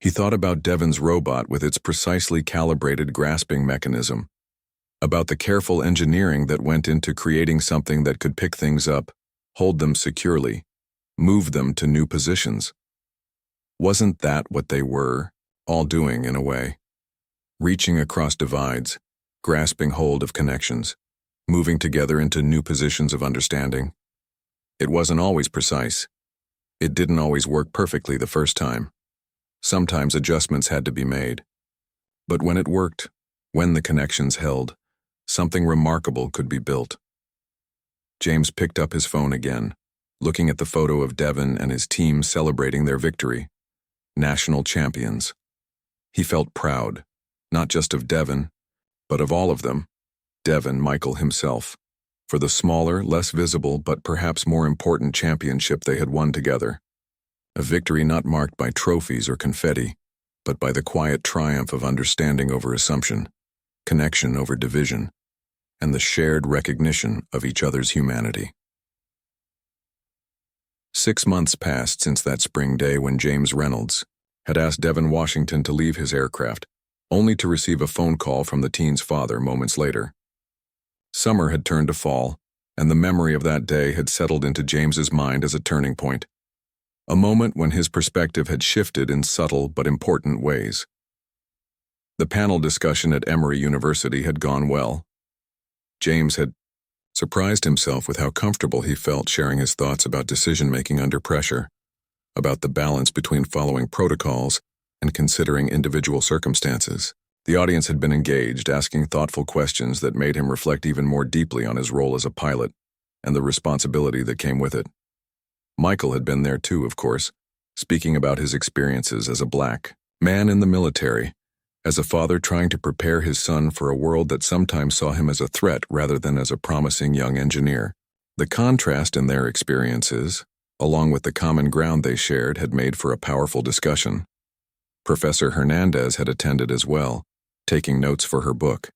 S1: He thought about Devon's robot with its precisely calibrated grasping mechanism, about the careful engineering that went into creating something that could pick things up, hold them securely, move them to new positions. Wasn't that what they were, all doing in a way? Reaching across divides, grasping hold of connections, moving together into new positions of understanding. It wasn't always precise. It didn't always work perfectly the first time. Sometimes adjustments had to be made. But when it worked, when the connections held, something remarkable could be built. James picked up his phone again, looking at the photo of Devon and his team celebrating their victory. National champions. He felt proud, not just of Devon, but of all of them. Devon, Michael himself, for the smaller, less visible, but perhaps more important championship they had won together. A victory not marked by trophies or confetti, but by the quiet triumph of understanding over assumption, connection over division, and the shared recognition of each other's humanity. 6 months passed since that spring day when James Reynolds had asked Devon Washington to leave his aircraft, only to receive a phone call from the teen's father moments later. Summer had turned to fall, and the memory of that day had settled into James's mind as a turning point. A moment when his perspective had shifted in subtle but important ways. The panel discussion at Emory University had gone well. James had surprised himself with how comfortable he felt sharing his thoughts about decision-making under pressure, about the balance between following protocols and considering individual circumstances. The audience had been engaged, asking thoughtful questions that made him reflect even more deeply on his role as a pilot and the responsibility that came with it. Michael had been there too, of course, speaking about his experiences as a black man in the military, as a father trying to prepare his son for a world that sometimes saw him as a threat rather than as a promising young engineer. The contrast in their experiences, along with the common ground they shared, had made for a powerful discussion. Professor Hernandez had attended as well, taking notes for her book.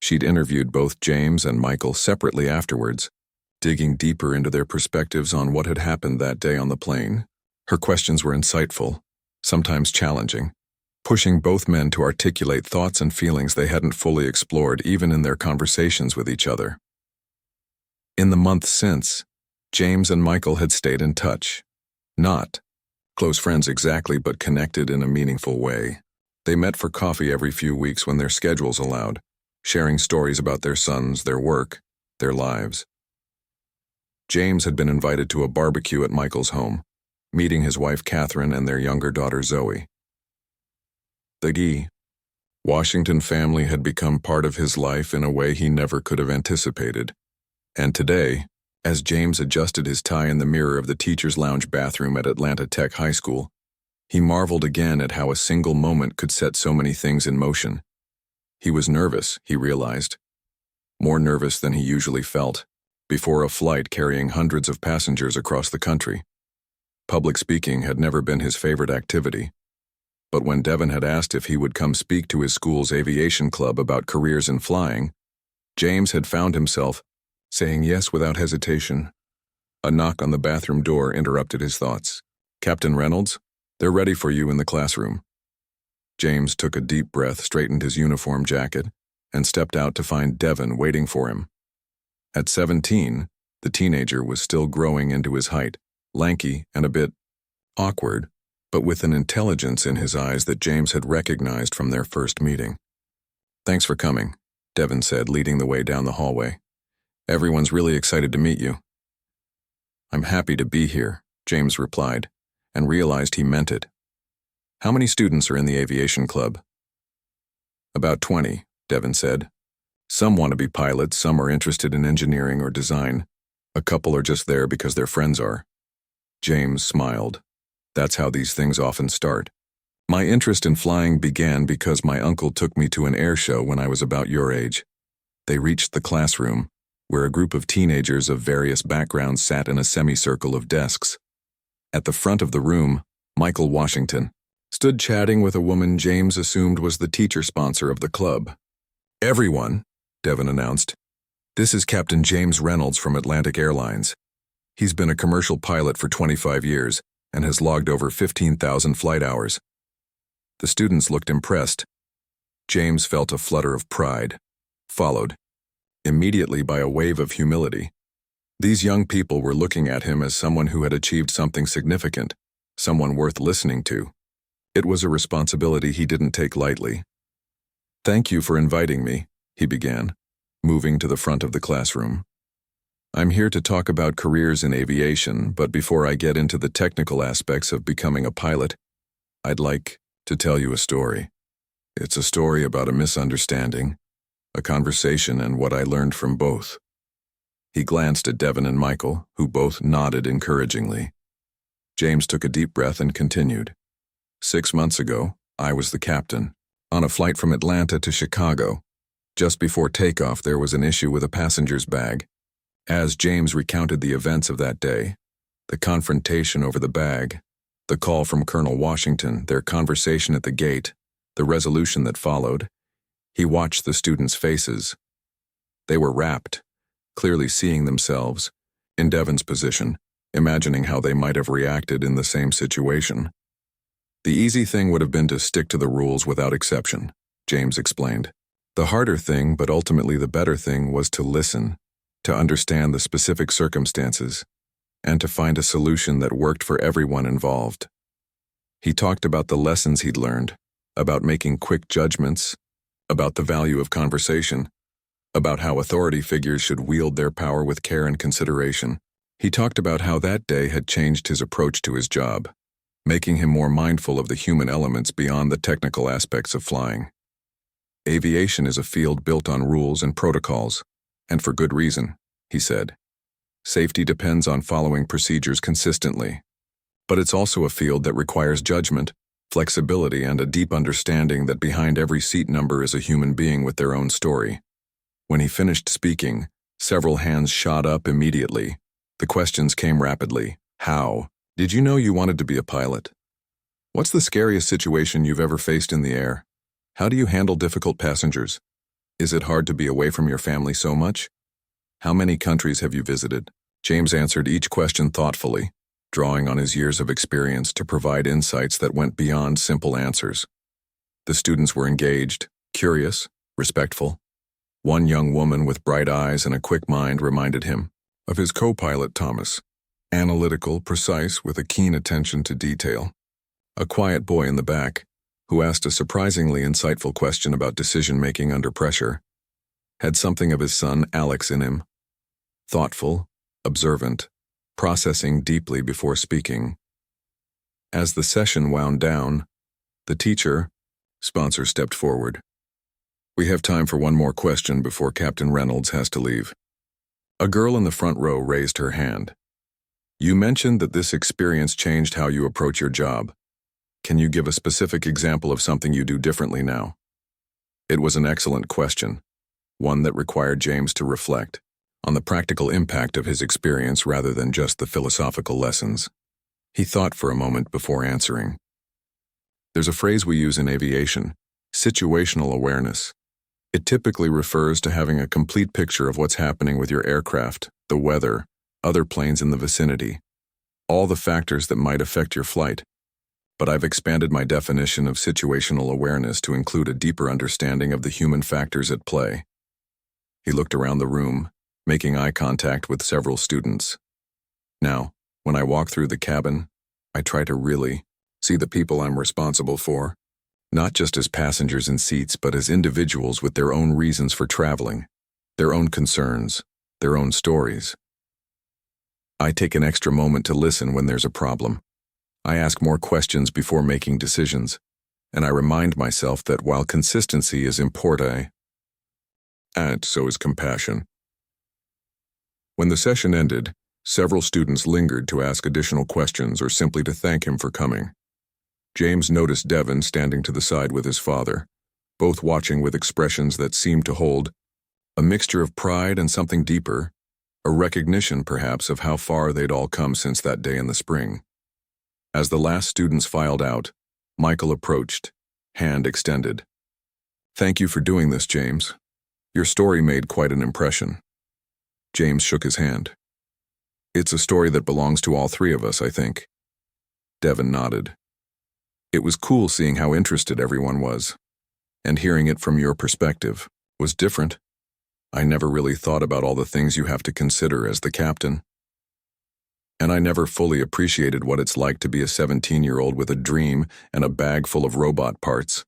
S1: She'd interviewed both James and Michael separately afterwards, digging deeper into their perspectives on what had happened that day on the plane. Her questions were insightful, sometimes challenging, pushing both men to articulate thoughts and feelings they hadn't fully explored even in their conversations with each other. In the months since, James and Michael had stayed in touch. Not close friends exactly, but connected in a meaningful way. They met for coffee every few weeks when their schedules allowed, sharing stories about their sons, their work, their lives. James had been invited to a barbecue at Michael's home, meeting his wife Catherine and their younger daughter Zoe. The Washington family had become part of his life in a way he never could have anticipated. And today, as James adjusted his tie in the mirror of the teacher's lounge bathroom at Atlanta Tech High School, he marveled again at how a single moment could set so many things in motion. He was nervous, he realized, more nervous than he usually felt, before a flight carrying hundreds of passengers across the country. Public speaking had never been his favorite activity, but when Devin had asked if he would come speak to his school's aviation club about careers in flying, James had found himself saying yes without hesitation. A knock on the bathroom door interrupted his thoughts. "Captain Reynolds, they're ready for you in the classroom." James took a deep breath, straightened his uniform jacket, and stepped out to find Devin waiting for him. At 17, the teenager was still growing into his height, lanky and a bit awkward, but with an intelligence in his eyes that James had recognized from their first meeting. "Thanks for coming," Devin said, leading the way down the hallway. "Everyone's really excited to meet you." "I'm happy to be here," James replied, and realized he meant it. "How many students are in the aviation club?" "About 20, Devin said. "Some want to be pilots, some are interested in engineering or design. A couple are just there because their friends are." James smiled. "That's how these things often start. My interest in flying began because my uncle took me to an air show when I was about your age." They reached the classroom, where a group of teenagers of various backgrounds sat in a semicircle of desks. At the front of the room, Michael Washington stood chatting with a woman James assumed was the teacher sponsor of the club. "Everyone," Devin announced, "this is Captain James Reynolds from Atlantic Airlines. He's been a commercial pilot for 25 years and has logged over 15,000 flight hours." The students looked impressed. James felt a flutter of pride, followed immediately by a wave of humility. These young people were looking at him as someone who had achieved something significant, someone worth listening to. It was a responsibility he didn't take lightly. "Thank you for inviting me," he began, moving to the front of the classroom. "I'm here to talk about careers in aviation, but before I get into the technical aspects of becoming a pilot, I'd like to tell you a story. It's a story about a misunderstanding, a conversation, and what I learned from both." He glanced at Devin and Michael, who both nodded encouragingly. James took a deep breath and continued. 6 months ago, I was the captain, on a flight from Atlanta to Chicago. Just before takeoff, there was an issue with a passenger's bag. As James recounted the events of that day, the confrontation over the bag, the call from Colonel Washington, their conversation at the gate, the resolution that followed, he watched the students' faces. They were rapt, clearly seeing themselves in Devin's position, imagining how they might have reacted in the same situation. "The easy thing would have been to stick to the rules without exception," James explained. "The harder thing, but ultimately the better thing, was to listen, to understand the specific circumstances, and to find a solution that worked for everyone involved." He talked about the lessons he'd learned, about making quick judgments, about the value of conversation, about how authority figures should wield their power with care and consideration. He talked about how that day had changed his approach to his job, making him more mindful of the human elements beyond the technical aspects of flying. "Aviation is a field built on rules and protocols, and for good reason," he said. Safety depends on following procedures consistently. But it's also a field that requires judgment, flexibility, and a deep understanding that behind every seat number is a human being with their own story. When he finished speaking, several hands shot up immediately. The questions came rapidly. How? Did you know you wanted to be a pilot? What's the scariest situation you've ever faced in the air? How do you handle difficult passengers? Is it hard to be away from your family so much? How many countries have you visited? James answered each question thoughtfully, drawing on his years of experience to provide insights that went beyond simple answers. The students were engaged, curious, respectful. One young woman with bright eyes and a quick mind reminded him of his co-pilot Thomas, analytical, precise, with a keen attention to detail. A quiet boy in the back, who asked a surprisingly insightful question about decision-making under pressure, had something of his son Alex in him. Thoughtful, observant, processing deeply before speaking. As the session wound down, the teacher, sponsor, stepped forward. We have time for one more question before Captain Reynolds has to leave. A girl in the front row raised her hand. You mentioned that this experience changed how you approach your job. Can you give a specific example of something you do differently now? It was an excellent question, one that required James to reflect on the practical impact of his experience rather than just the philosophical lessons. He thought for a moment before answering. There's a phrase we use in aviation, situational awareness. It typically refers to having a complete picture of what's happening with your aircraft, the weather, other planes in the vicinity, all the factors that might affect your flight. But I've expanded my definition of situational awareness to include a deeper understanding of the human factors at play. He looked around the room, making eye contact with several students. Now, when I walk through the cabin, I try to really see the people I'm responsible for, not just as passengers in seats, but as individuals with their own reasons for traveling, their own concerns, their own stories. I take an extra moment to listen when there's a problem. I ask more questions before making decisions, and I remind myself that while consistency is important, so is compassion. When the session ended, several students lingered to ask additional questions or simply to thank him for coming. James noticed Devon standing to the side with his father, both watching with expressions that seemed to hold a mixture of pride and something deeper, a recognition perhaps of how far they'd all come since that day in the spring. As the last students filed out, Michael approached, hand extended. Thank you for doing this, James. Your story made quite an impression. James shook his hand. It's a story that belongs to all three of us, I think. Devon nodded. It was cool seeing how interested everyone was, and hearing it from your perspective was different. I never really thought about all the things you have to consider as the captain. And I never fully appreciated what it's like to be a 17-year-old with a dream and a bag full of robot parts,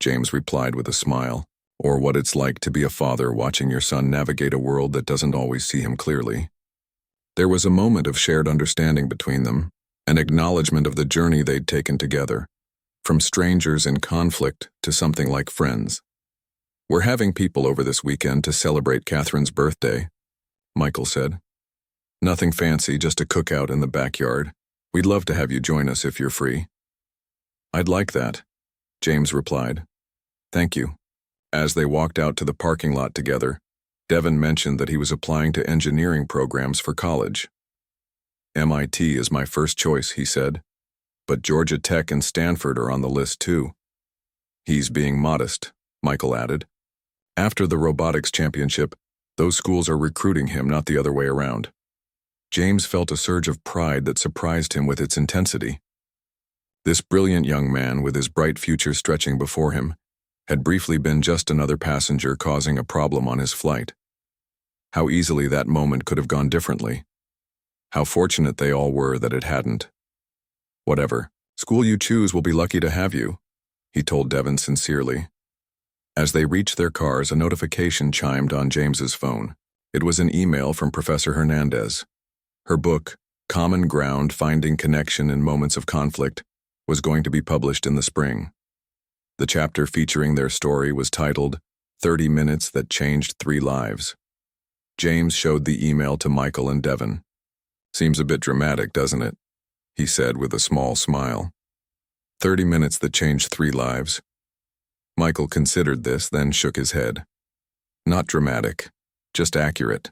S1: James replied with a smile, or what it's like to be a father watching your son navigate a world that doesn't always see him clearly. There was a moment of shared understanding between them, an acknowledgement of the journey they'd taken together, from strangers in conflict to something like friends. We're having people over this weekend to celebrate Catherine's birthday, Michael said. Nothing fancy, just a cookout in the backyard. We'd love to have you join us if you're free. I'd like that, James replied. Thank you. As they walked out to the parking lot together, Devon mentioned that he was applying to engineering programs for college. MIT is my first choice, he said, but Georgia Tech and Stanford are on the list too. He's being modest, Michael added. After the robotics championship, those schools are recruiting him, not the other way around. James felt a surge of pride that surprised him with its intensity. This brilliant young man, with his bright future stretching before him, had briefly been just another passenger causing a problem on his flight. How easily that moment could have gone differently. How fortunate they all were that it hadn't. Whatever school you choose will be lucky to have you, he told Devon sincerely. As they reached their cars, a notification chimed on James's phone. It was an email from Professor Hernandez. Her book, Common Ground: Finding Connection in Moments of Conflict, was going to be published in the spring. The chapter featuring their story was titled 30 Minutes That Changed 3 Lives. James showed the email to Michael and Devon. "Seems a bit dramatic, doesn't it?" he said with a small smile. 30 minutes that changed 3 lives. Michael considered this, then shook his head. "Not dramatic, just accurate.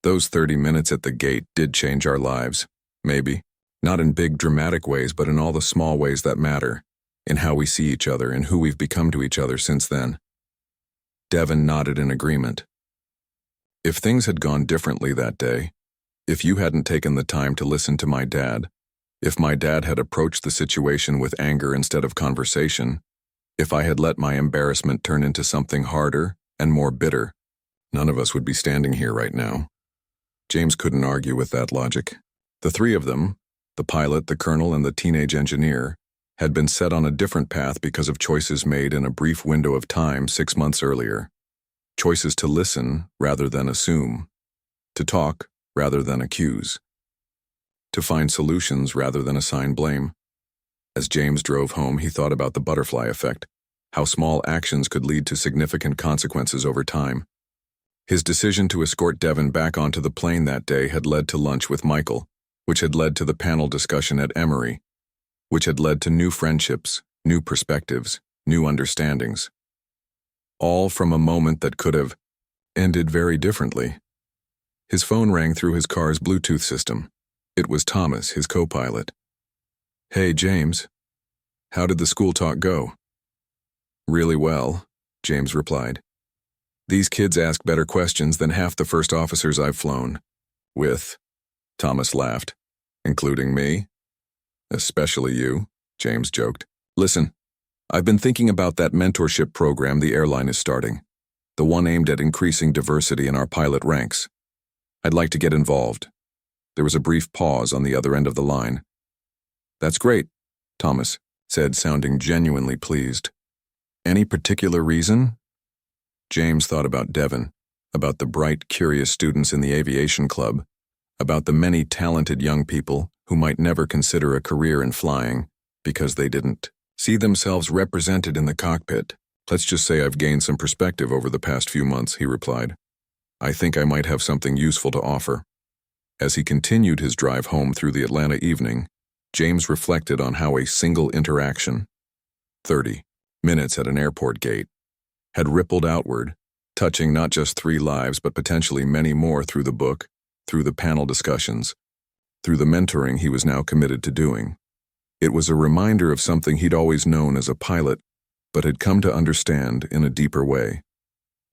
S1: Those 30 minutes at the gate did change our lives, maybe. Not in big dramatic ways, but in all the small ways that matter, in how we see each other and who we've become to each other since then." Devon nodded in agreement. "If things had gone differently that day, if you hadn't taken the time to listen to my dad, if my dad had approached the situation with anger instead of conversation, if I had let my embarrassment turn into something harder and more bitter, none of us would be standing here right now." James couldn't argue with that logic. The 3 of them, the pilot, the colonel, and the teenage engineer, had been set on a different path because of choices made in a brief window of time 6 months earlier. Choices to listen rather than assume, to talk rather than accuse, to find solutions rather than assign blame. As James drove home, he thought about the butterfly effect, how small actions could lead to significant consequences over time. His decision to escort Devon back onto the plane that day had led to lunch with Michael, which had led to the panel discussion at Emory, which had led to new friendships, new perspectives, new understandings. All from a moment that could have ended very differently. His phone rang through his car's Bluetooth system. It was Thomas, his co-pilot. "Hey, James. How did the school talk go?" "Really well," James replied. "These kids ask better questions than half the first officers I've flown with." Thomas laughed. "Including me?" "Especially you," James joked. "Listen, I've been thinking about that mentorship program the airline is starting, the one aimed at increasing diversity in our pilot ranks. I'd like to get involved." There was a brief pause on the other end of the line. "That's great," Thomas said, sounding genuinely pleased. "Any particular reason?" James thought about Devon, about the bright, curious students in the aviation club, about the many talented young people who might never consider a career in flying because they didn't see themselves represented in the cockpit. "Let's just say I've gained some perspective over the past few months," he replied. "I think I might have something useful to offer." As he continued his drive home through the Atlanta evening, James reflected on how a single interaction, 30 minutes at an airport gate, had rippled outward, touching not just 3 lives but potentially many more through the book, through the panel discussions, through the mentoring he was now committed to doing. It was a reminder of something he'd always known as a pilot, but had come to understand in a deeper way.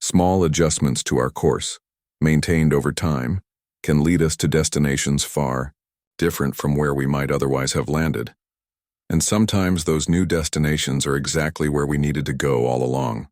S1: Small adjustments to our course, maintained over time, can lead us to destinations far different from where we might otherwise have landed. And sometimes those new destinations are exactly where we needed to go all along.